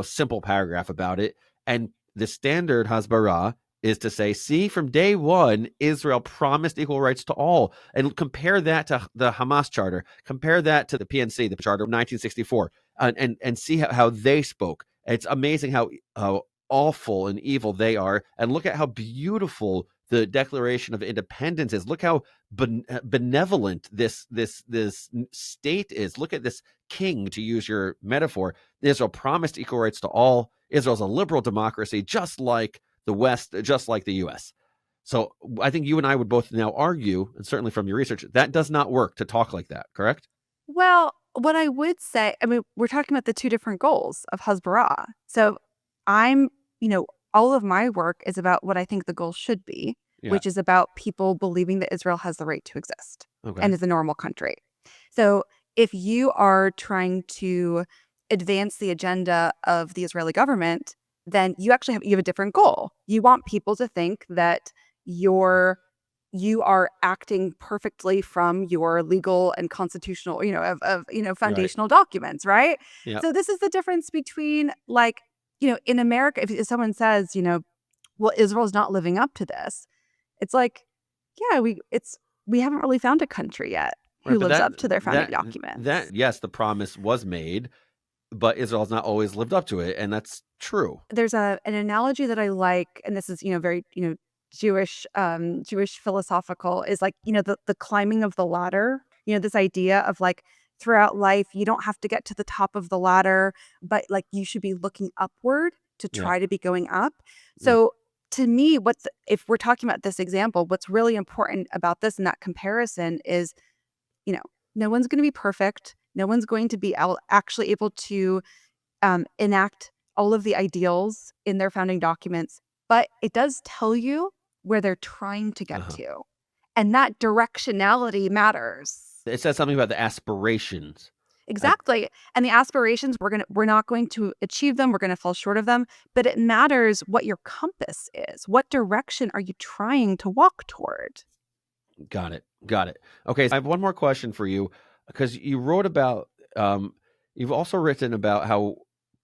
simple paragraph about it. And the standard Hasbara is to say, see, from day one, Israel promised equal rights to all. And compare that to the Hamas Charter. Compare that to the PNC, the Charter of 1964, and see how they spoke. It's amazing how awful and evil they are, and look at how beautiful the Declaration of Independence is. Look how benevolent this state is. Look at this king, to use your metaphor. Israel promised equal rights to all. Israel's a liberal democracy, just like the West, just like the U.S. So I think you and I would both now argue, and certainly from your research, that does not work to talk like that, correct? Well, what I would say, I mean, we're talking about the two different goals of Hasbara. So all of my work is about what I think the goal should be, which is about people believing that Israel has the right to exist and is a normal country. So if you are trying to advance the agenda of the Israeli government, then you have a different goal. You want people to think that you are acting perfectly from your legal and constitutional, foundational documents, right? So this is the difference between, like, in America, if someone says, well, Israel's not living up to this. It's like, yeah, we haven't really found a country yet Right, who but lives up to their founding documents. yes, the promise was made, but Israel's not always lived up to it, and that's true. There's an analogy that I like, and this is, very, Jewish philosophical, is like, the climbing of the ladder, this idea of like throughout life, you don't have to get to the top of the ladder, but like you should be looking upward to Yeah, try to be going up. yeah, So to me, if we're talking about this example, what's really important about this and that comparison is, you know, no one's going to be perfect. No one's going to be actually able to enact all of the ideals in their founding documents, but it does tell you where they're trying to get uh-huh. to. And that directionality matters. It says something about the aspirations. I Exactly. And the aspirations, we're not going to achieve them. We're going to fall short of them, but it matters what your compass is. What direction are you trying to walk toward? got it, got it. Okay, so I have one more question for you, because you wrote about, you've also written about how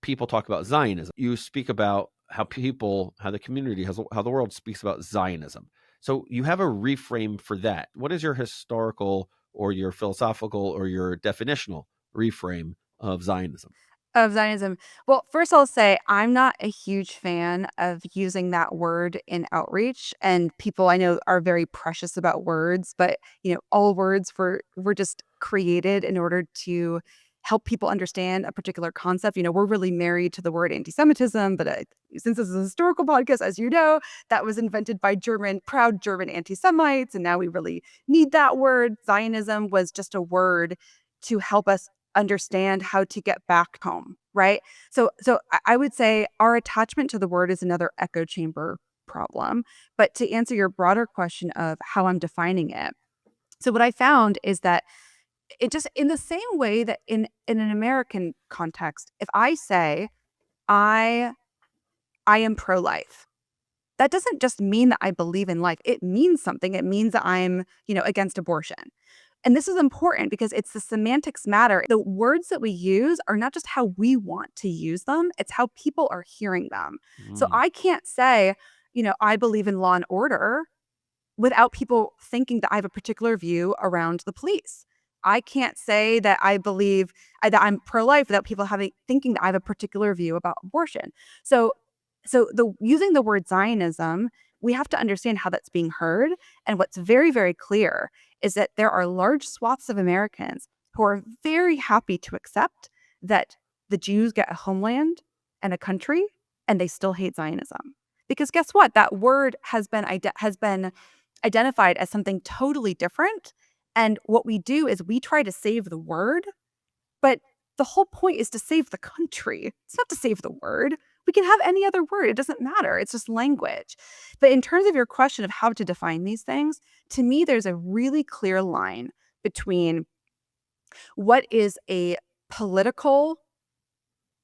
people talk about Zionism. You speak about how the community, how the world speaks about Zionism. So you have a reframe for that. What is your historical or your philosophical or your definitional reframe of Zionism? Of Zionism. Well, first I'll say I'm not a huge fan of using that word in outreach, and people I know are very precious about words, but all words were just created in order to help people understand a particular concept. We're really married to the word anti-Semitism, but since this is a historical podcast, as you know, that was invented by proud German anti-Semites, and now we really need that word. Zionism was just a word to help us understand how to get back home, right? So I would say our attachment to the word is another echo chamber problem. But to answer your broader question of how I'm defining it, so what I found is that it just, in the same way that in an American context, if I say I I am pro-life, that doesn't just mean that I believe in life. It means something. It means that I'm, against abortion. And this is important because it's the semantics matter. The words that we use are not just how we want to use them, it's how people are hearing them. So Mm, I can't say, I believe in law and order without people thinking that I have a particular view around the police. I can't say that I believe that I'm pro-life without people thinking that I have a particular view about abortion. So the using the word Zionism, we have to understand how that's being heard. And what's very, very clear is that there are large swaths of Americans who are very happy to accept that the Jews get a homeland and a country, and they still hate Zionism. Because guess what? That word has been identified as something totally different. And what we do is we try to save the word, but the whole point is to save the country. It's not to save the word. We can have any other word. It doesn't matter. It's just language. But in terms of your question of how to define these things, to me, there's a really clear line between what is a political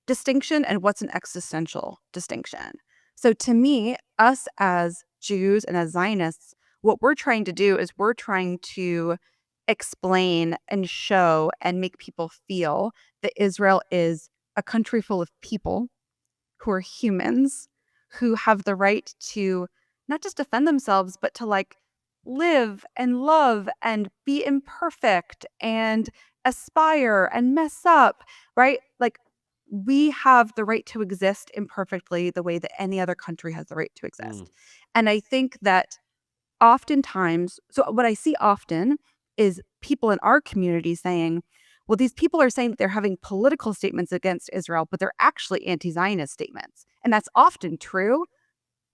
distinction and what's an existential distinction. So to me, us as Jews and as Zionists, what we're trying to do is we're trying to explain and show and make people feel that Israel is a country full of people who are humans, who have the right to not just defend themselves, but to like live and love and be imperfect and aspire and mess up, right? Like we have the right to exist imperfectly the way that any other country has the right to mm, exist. And I think that oftentimes, so what I see often is people in our community saying, well, these people are saying that they're having political statements against Israel, but they're actually anti-Zionist statements. And that's often true.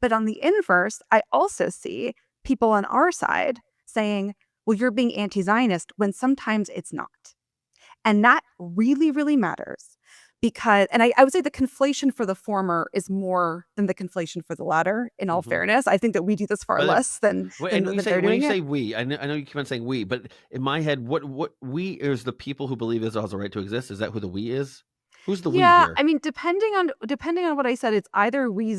But on the inverse, I also see people on our side saying, well, you're being anti-Zionist when sometimes it's not. And that really, really matters because, and I would say the conflation for the former is more than the conflation for the latter, in all mhm. fairness. I think that we do this far But less than, and they're when you doing it. say we, I know you keep on saying we, but in my head, what we is the people who believe Israel has a right to exist. Is that who the we is? Who's the we Yeah, here? I mean, depending on what I said, it's either we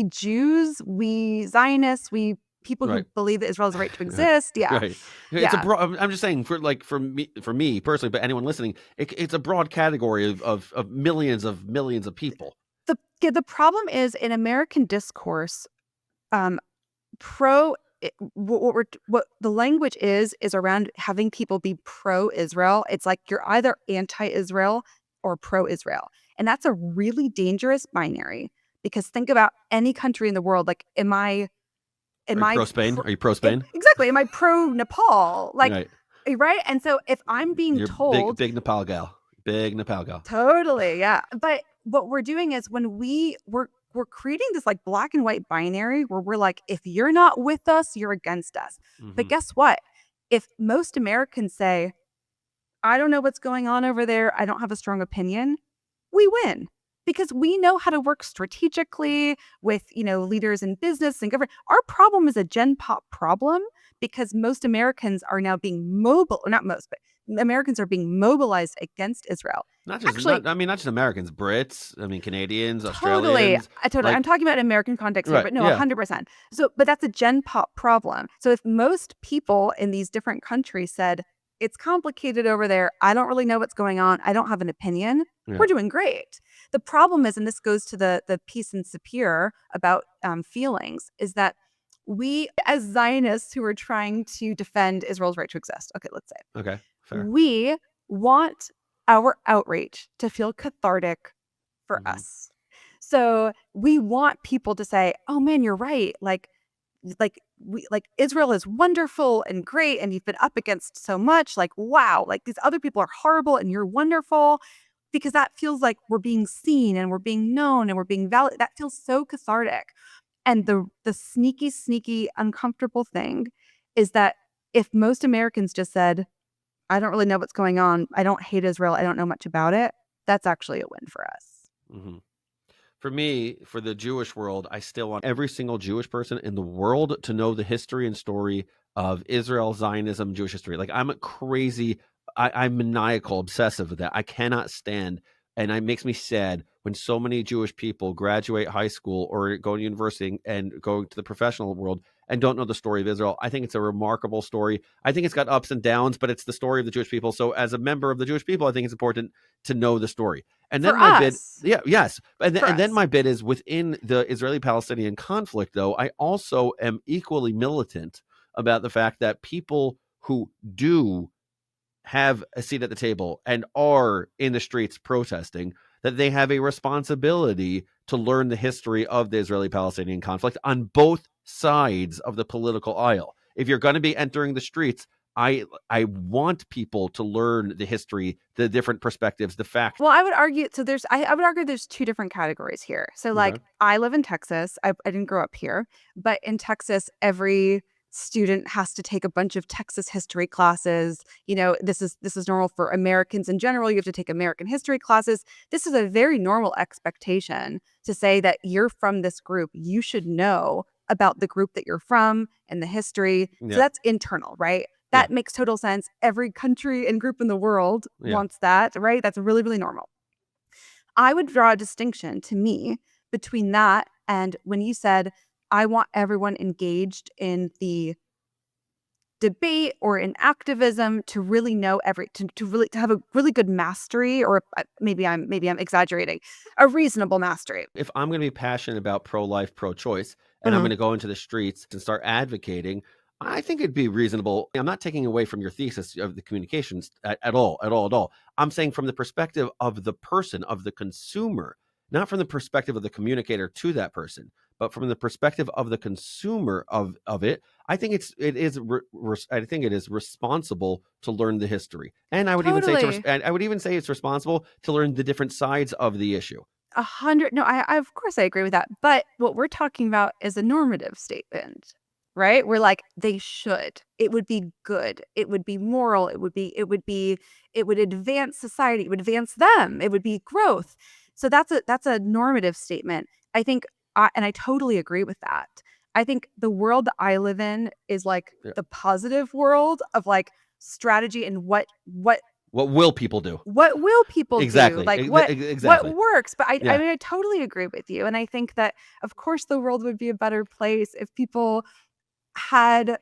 Jews, we Zionists, we people Right. who believe that Israel has a right to Right. exist. Yeah, Right. It's a yeah. broad. I'm just saying for me personally, but anyone listening, it's a broad category of millions of people. The problem is in American discourse, pro what the language is around having people be pro-Israel. It's like you're either anti-Israel or pro-Israel. And that's a really dangerous binary, because think about any country in the world. Like, am I Are you pro Spain? Are you pro Spain? exactly, am I pro-Nepal? Like, Right. right? And so if I'm being You're told, big Nepal gal. Big Nepal gal. totally, yeah. But what we're doing is when we're creating this like black and white binary where we're like, if you're not with us, you're against us. But guess what? If most Americans say, I don't know what's going on over there, I don't have a strong opinion, we win. Because we know how to work strategically with, leaders in business and government. Our problem is a Gen Pop problem, because most Americans are now being not most, but Americans are being mobilized against Israel. Not just Americans, Brits, Canadians, Totally. Australians. I'm talking about American context here, Right, but no, yeah. 100%. So, but that's a Gen Pop problem. So if most people in these different countries said, it's complicated over there, I don't really know what's going on, I don't have an opinion, Yeah. we're doing great. The problem is, and this goes to the piece in Sapir about feelings, is that we, as Zionists who are trying to defend Israel's right to exist, okay, let's say, Okay, fair. we want our outrage to feel cathartic for us. So we want people to say, oh man, you're right. Like Israel is wonderful and great, and you've been up against so much. Like, wow, like these other people are horrible and you're wonderful, because that feels like we're being seen and we're being known and we're being valid. That feels so cathartic. And the sneaky, uncomfortable thing is that if most Americans just said, I don't really know what's going on, I don't hate Israel, I don't know much about it, that's actually a win for us. For me, for the Jewish world, I still want every single Jewish person in the world to know the history and story of Israel, Zionism, Jewish history. Like, I'm I'm maniacal, obsessive with that. I cannot stand, and it makes me sad when so many Jewish people graduate high school or go to university and go to the professional world and don't know the story of Israel. I think it's a remarkable story. I think it's got ups and downs, but it's the story of the Jewish people. So as a member of the Jewish people, I think it's important to know the story. And then then my bid is within the Israeli-Palestinian conflict, though, I also am equally militant about the fact that people who do have a seat at the table and are in the streets protesting, that they have a responsibility to learn the history of the Israeli-Palestinian conflict on both sides of the political aisle. If you're going to be entering the streets, I want people to learn the history, the different perspectives, the facts. Well, I would argue, so I would argue there's two different categories here. So like, I live in Texas. I didn't grow up here, but in Texas, every student has to take a bunch of Texas history classes. This is normal for Americans in general. You have to take American history classes. This is a very normal expectation to say that you're from this group. You should know about the group that you're from and the history. So that's internal, right? That makes total sense. Every country and group in the world wants that, right? That's really, really normal. I would draw a distinction, to me, between that and when you said, I want everyone engaged in the debate or in activism to really know to have a really good mastery, or maybe I'm exaggerating, a reasonable mastery. If I'm going to be passionate about pro-life, pro-choice, and I'm going to go into the streets and start advocating, I think it'd be reasonable. I'm not taking away from your thesis of the communications at all. I'm saying from the perspective of the person, of the consumer, not from the perspective of the communicator to that person, but from the perspective of the consumer of it. I think it is responsible to learn the history, and I would even say it's responsible to learn the different sides of the issue. 100. No, I of course I agree with that. But what we're talking about is a normative statement, right? We're like, they should. It would be good. It would be moral. It would advance society. It would advance them. It would be growth. So that's a normative statement. I think, and I totally agree with that. I think the world that I live in is like the positive world of like strategy and what will people do? What will people exactly. do? Like what works? But I mean, I totally agree with you. And I think that, of course, the world would be a better place if people had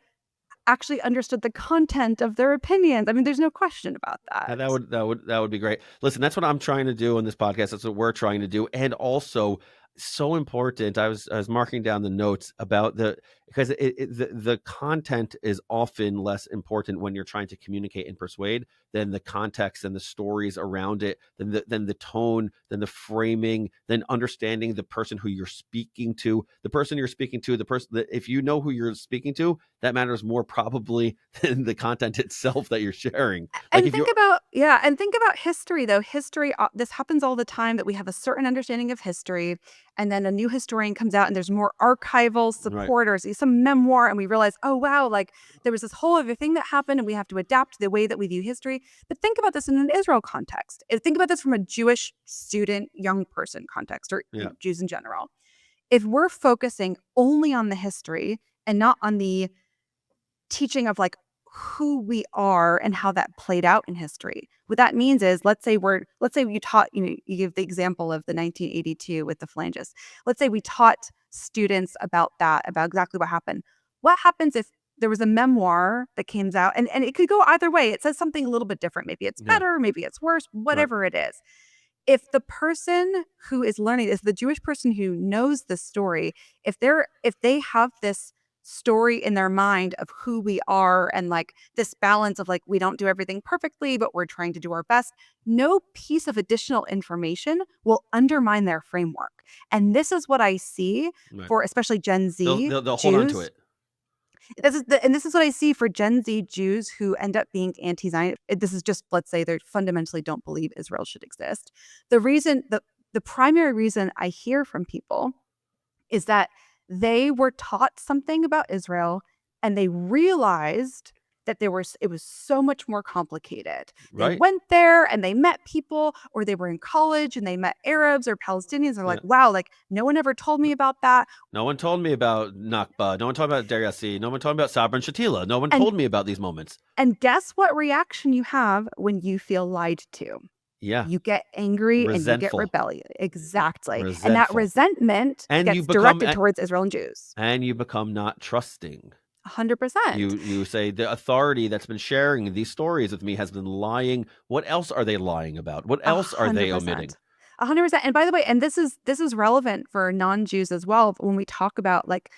actually understood the content of their opinions. I mean, there's no question about that. That would be great. Listen, that's what I'm trying to do on this podcast. That's what we're trying to do. And also, So important. I was marking down the notes about because the content is often less important when you're trying to communicate and persuade than the context and the stories around it, than the tone, than the framing, than understanding the person who you're speaking to, the person that if you know who you're speaking to, that matters more probably than the content itself that you're sharing. Like And if you're think about history though. History, this happens all the time, that we have a certain understanding of history, and then a new historian comes out and there's more archival right, support or some memoir, and we realize, oh wow, like there was this whole other thing that happened and we have to adapt the way that we view history. But think about this in an Israel context. Think about this from a Jewish student, young person context, or yeah, Jews in general. If we're focusing only on the history and not on the teaching of like who we are and how that played out in history. What that means is, let's say you taught, you give the example of the 1982 with the phalanges. Let's say we taught students about that, about exactly what happened. What happens if there was a memoir that came out, and it could go either way. It says something a little bit different. Maybe it's yeah, better, maybe it's worse, right, whatever it is. If the person who is learning is the Jewish person who knows the story, if they have this story in their mind of who we are, and like this balance of like, we don't do everything perfectly, but we're trying to do our best, no piece of additional information will undermine their framework. And this is what I see right. for especially Gen Z They'll hold on to Jews. it. This is what I see for Gen Z Jews who end up being anti-Zionist. This is just, let's say they fundamentally don't believe Israel should exist. The primary reason I hear from people is that they were taught something about Israel and they realized that it was so much more complicated. They Right. went there and they met people, or they were in college and they met Arabs or Palestinians. They're Yeah. like, wow, like no one ever told me about that. No one told me about Nakba. No one told me about Deir Yassin. No one told me about Sabra and Shatila. No one And told me about these moments. and guess what reaction you have when you feel lied to? Yeah. You get angry and you get Resentful. rebellious. Exactly. And that Resentful. resentment And you gets become directed towards Israel and Jews. not trusting. 100%. You say the authority that's been sharing these stories with me has been lying. What else are they lying about? What A else are they hundred omitting? percent. 100%. And by the way, and this is relevant for non-Jews as well when we talk about like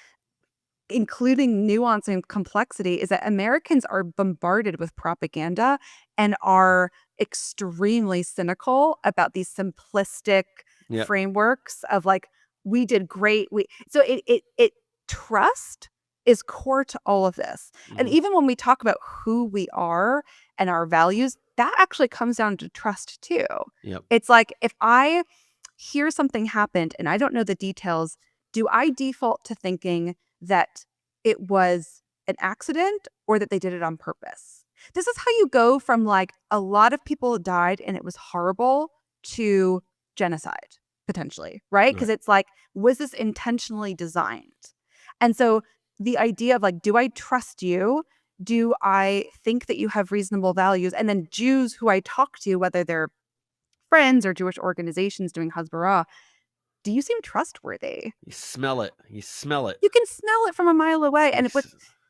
including nuance and complexity, is that Americans are bombarded with propaganda and are extremely cynical about these simplistic Yeah. frameworks of like, we did great. It trust is core to all of this. And Hmm. even when we talk about who we are and our values, that actually comes down to trust too. Yep. It's like, if I hear something happened and I don't know the details, do I default to thinking that it was an accident or that they did it on purpose? This is how you go from like a lot of people died and it was horrible to genocide, potentially, right? Because Right. it's like, was this intentionally designed? And so the idea of like, do I trust you? Do I think that you have reasonable values? And then Jews who I talk to, whether they're friends or Jewish organizations doing Hasbara, do you seem trustworthy? You smell it. You smell it. You can smell it from a mile away. You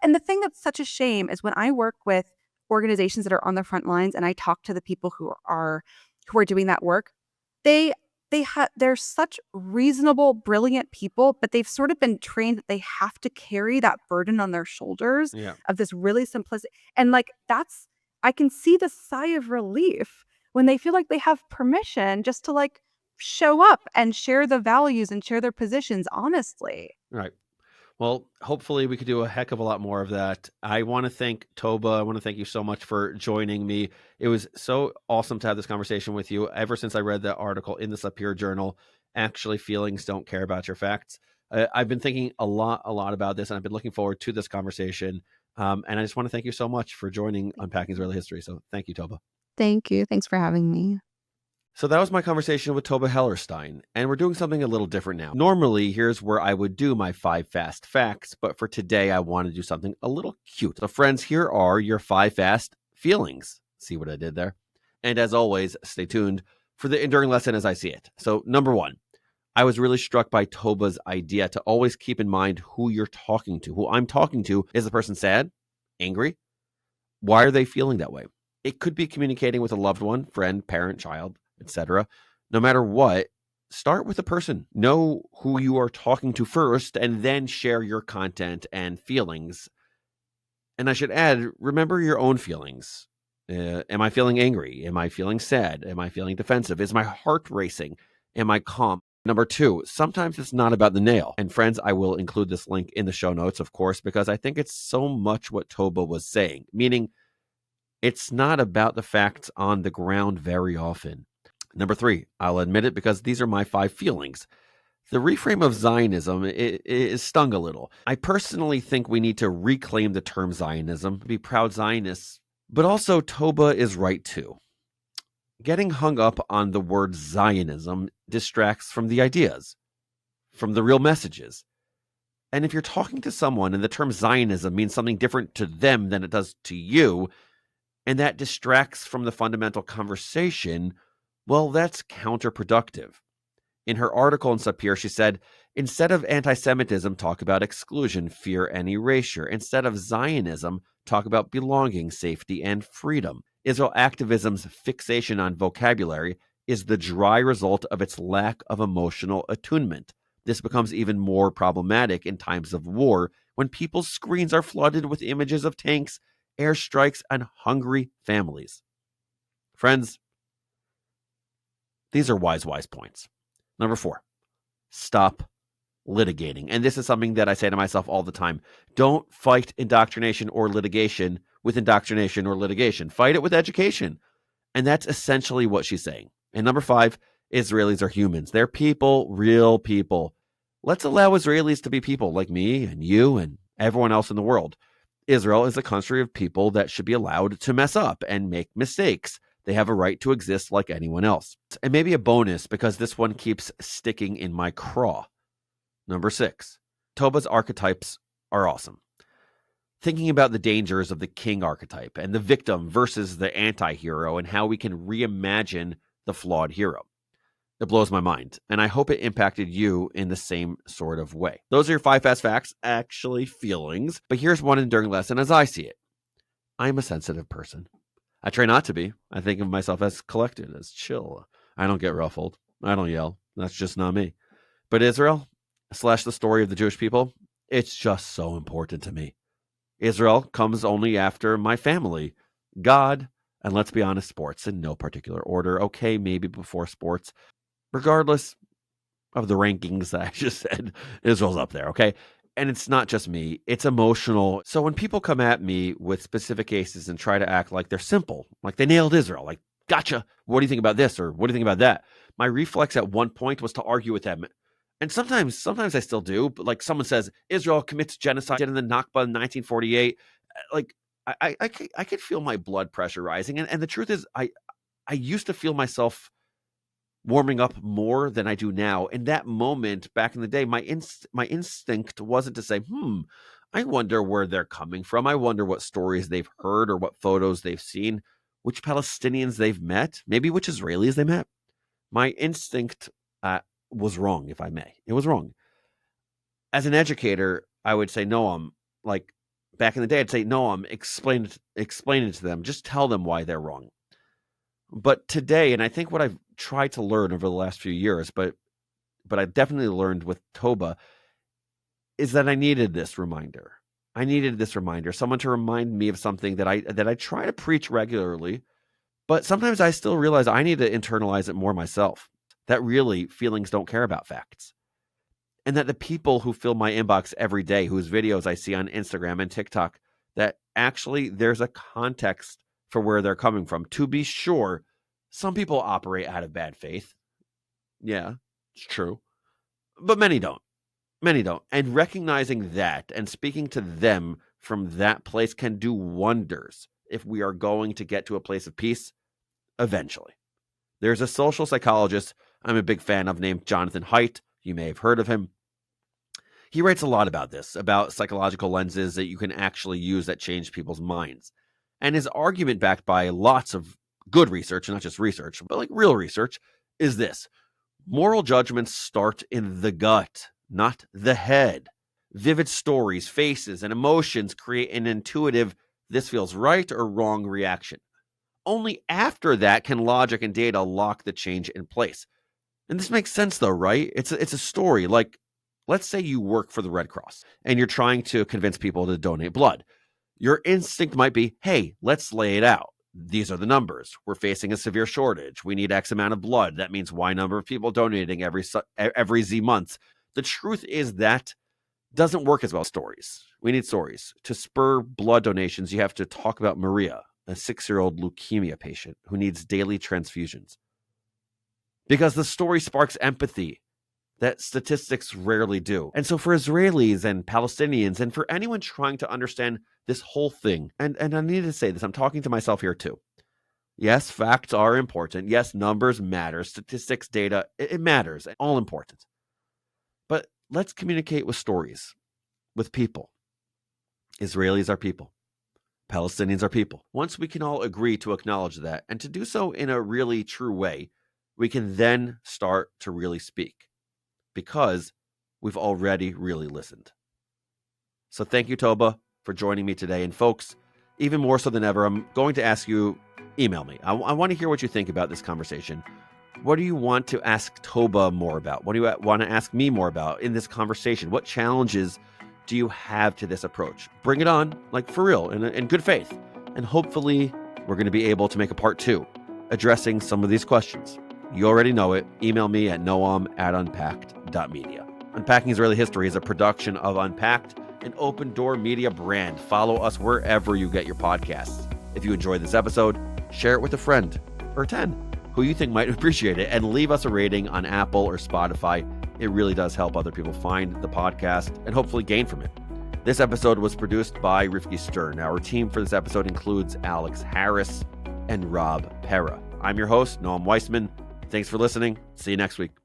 And the thing that's such a shame is when I work with organizations that are on the front lines and I talk to the people who are doing that work, they they're such reasonable, brilliant people, but they've sort of been trained that they have to carry that burden on their shoulders Yeah. of this really simplistic, and like that's, I can see the sigh of relief when they feel like they have permission just to like show up and share the values and share their positions honestly. Right. Well, hopefully we could do a heck of a lot more of that. I want to thank Toba. I want to thank you so much for joining me. It was so awesome to have this conversation with you. Ever since I read that article in the Sapir Journal, actually feelings don't care about your facts. I've been thinking a lot about this, and I've been looking forward to this conversation. And I just want to thank you so much for joining Unpacking Israeli History. So thank you, Toba. Thank you. Thanks for having me. So that was my conversation with Toba Hellerstein, and we're doing something a little different now. Normally, here's where I would do my 5 fast facts, but for today, I want to do something a little cute. So friends, here are your 5 fast feelings. See what I did there? And as always, stay tuned for the enduring lesson as I see it. So number 1, I was really struck by Toba's idea to always keep in mind who you're talking to. Who I'm talking to, is the person sad, angry? Why are they feeling that way? It could be communicating with a loved one, friend, parent, child, etc. No matter what, start with the person. Know who you are talking to first, and then share your content and feelings. And I should add, remember your own feelings. Am I feeling angry? Am I feeling sad? Am I feeling defensive? Is my heart racing? Am I calm? Number two, sometimes it's not about the nail. And friends, I will include this link in the show notes, of course, because I think it's so much what Toba was saying, meaning it's not about the facts on the ground very often. Number three, I'll admit it because these are my 5 feelings. The reframe of Zionism is stung a little. I personally think we need to reclaim the term Zionism, be proud Zionists, but also Toba is right too. Getting hung up on the word Zionism distracts from the ideas, from the real messages. And if you're talking to someone and the term Zionism means something different to them than it does to you, and that distracts from the fundamental conversation, well, that's counterproductive. In her article in Sapir, she said, instead of anti-Semitism, talk about exclusion, fear, and erasure. Instead of Zionism, talk about belonging, safety, and freedom. Israel activism's fixation on vocabulary is the dry result of its lack of emotional attunement. This becomes even more problematic in times of war when people's screens are flooded with images of tanks, airstrikes, and hungry families. Friends, these are wise points. Number 4, stop litigating. And this is something that I say to myself all the time. Don't fight indoctrination or litigation with indoctrination or litigation. Fight it with education. And that's essentially what she's saying. And number 5, Israelis are humans. They're people, real people. Let's allow Israelis to be people like me and you and everyone else in the world. Israel is a country of people that should be allowed to mess up and make mistakes. They have a right to exist like anyone else. And maybe a bonus, because this one keeps sticking in my craw. Number 6, Toba's archetypes are awesome. Thinking about the dangers of the king archetype and the victim versus the anti-hero and how we can reimagine the flawed hero. It blows my mind, and I hope it impacted you in the same sort of way. Those are your 5 fast facts, actually feelings, but here's one enduring lesson as I see it. I'm a sensitive person. I try not to be. I think of myself as collected, as chill. I don't get ruffled. I don't yell. That's just not me. But Israel, / the story of the Jewish people, it's just so important to me. Israel comes only after my family, God, and let's be honest, sports in no particular order. Okay, maybe before sports. Regardless of the rankings that I just said, Israel's up there, okay? And it's not just me, it's emotional. So when people come at me with specific cases and try to act like they're simple, like they nailed Israel, like, gotcha, what do you think about this? Or what do you think about that? My reflex at one point was to argue with them. And sometimes I still do, but like someone says, Israel commits genocide in the Nakba in 1948. Like, I could feel my blood pressure rising. And the truth is, I used to feel myself warming up more than I do now. In that moment, back in the day, my instinct wasn't to say, I wonder where they're coming from. I wonder what stories they've heard or what photos they've seen, which Palestinians they've met, maybe which Israelis they met. My instinct was wrong, if I may. It was wrong. As an educator, I would say, Noam, like back in the day, I'd say, Noam, explain it to them. Just tell them why they're wrong. But today, and I think what I've tried to learn over the last few years, but I definitely learned with Toba, is that I needed this reminder. Someone to remind me of something that I try to preach regularly, but sometimes I still realize I need to internalize it more myself. That really feelings don't care about facts. And that the people who fill my inbox every day, whose videos I see on Instagram and TikTok, that actually there's a context for where they're coming from. To be sure, some people operate out of bad faith. Yeah, it's true. But many don't. And recognizing that and speaking to them from that place can do wonders if we are going to get to a place of peace eventually. There's a social psychologist I'm a big fan of named Jonathan Haidt. You may have heard of him. He writes a lot about this, about psychological lenses that you can actually use that change people's minds. And his argument, backed by lots of good research, not just research, but like real research, is this. Moral judgments start in the gut, not the head. Vivid stories, faces, and emotions create an intuitive, this feels right or wrong reaction. Only after that can logic and data lock the change in place. And this makes sense though, right? It's a story. Like, let's say you work for the Red Cross and you're trying to convince people to donate blood. Your instinct might be, hey, let's lay it out. These are the numbers. We're facing a severe shortage. We need X amount of blood. That means Y number of people donating every Z months. The truth is that doesn't work as well as stories. We need stories. To spur blood donations, you have to talk about Maria, a 6-year-old leukemia patient who needs daily transfusions. Because the story sparks empathy that statistics rarely do. And so for Israelis and Palestinians and for anyone trying to understand this whole thing, and I need to say this, I'm talking to myself here too. Yes, facts are important. Yes, numbers matter. Statistics, data, it matters. All important. But let's communicate with stories, with people. Israelis are people. Palestinians are people. Once we can all agree to acknowledge that and to do so in a really true way, we can then start to really speak because we've already really listened. So thank you, Toba, for joining me today. And folks, even more so than ever, I'm going to ask you, email me. I want to hear what you think about this conversation. What do you want to ask Toba more about? What do you want to ask me more about in this conversation? What challenges do you have to this approach? Bring it on, like for real, in good faith. And hopefully we're going to be able to make a part 2 addressing some of these questions. You already know it. Email me at noam@unpacked.media. Unpacking Israeli History is a production of Unpacked, an OpenDor Media brand. Follow us wherever you get your podcasts. If you enjoyed this episode, share it with a friend or 10 who you think might appreciate it, and leave us a rating on Apple or Spotify. It really does help other people find the podcast and hopefully gain from it. This episode was produced by Rifki Stern. Our team for this episode includes Alex Harris and Rob Pera. I'm your host, Noam Weissman. Thanks for listening. See you next week.